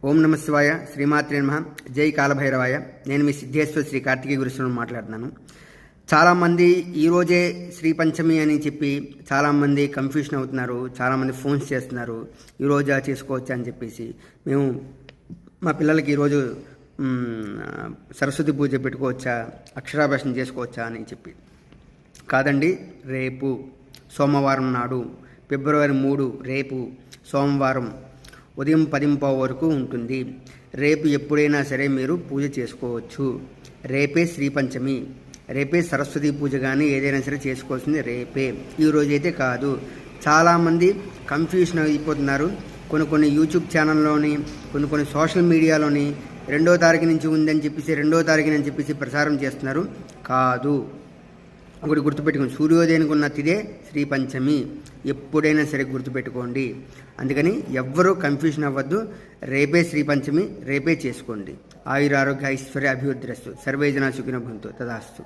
ఓం నమ శివాయ, శ్రీమాత్రే నమః. జై కాలభైరవాయ. నేను మీ సిద్ధేశ్వర శ్రీ కార్తికేయ గురుస్వామి మాట్లాడుతున్నాను. చాలామంది ఈరోజే శ్రీ పంచమి అని చెప్పి చాలామంది కన్ఫ్యూషన్ అవుతున్నారు. చాలామంది ఫోన్స్ చేస్తున్నారు, ఈరోజు చేసుకోవచ్చా అని చెప్పేసి. మేము మా పిల్లలకి ఈరోజు సరస్వతి పూజ పెట్టుకోవచ్చా, అక్షరాభ్యాసం చేసుకోవచ్చా అని చెప్పి. కాదండి, రేపు సోమవారం నాడు ఫిబ్రవరి 3 రేపు సోమవారం ఉదయం 10:15 వరకు ఉంటుంది. రేపు ఎప్పుడైనా సరే మీరు పూజ చేసుకోవచ్చు. రేపే శ్రీ పంచమి, రేపే సరస్వతి పూజ కానీ ఏదైనా సరే చేసుకోవాల్సింది రేపే, ఈరోజైతే కాదు. చాలామంది కన్ఫ్యూషన్ అయిపోతున్నారు. కొన్ని యూట్యూబ్ ఛానల్లోని కొన్ని సోషల్ మీడియాలోని 2వ తారీఖు నుంచి ఉందని చెప్పేసి 2వ తారీఖుని అని చెప్పేసి ప్రసారం చేస్తున్నారు. కాదు, ఒకటి గుర్తుపెట్టుకోండి, సూర్యోదయానికి ఉన్న తిదే శ్రీ పంచమి, ఎప్పుడైనా సరే గుర్తుపెట్టుకోండి. అందుకని ఎవ్వరూ కన్ఫ్యూషన్ అవ్వద్దు. రేపే శ్రీ పంచమి, రేపే చేసుకోండి. ఆయురారోగ్య ఐశ్వర్య అభివృద్ధిరస్తు. సర్వే జనా సుఖినో భవంతు. తదాస్తు.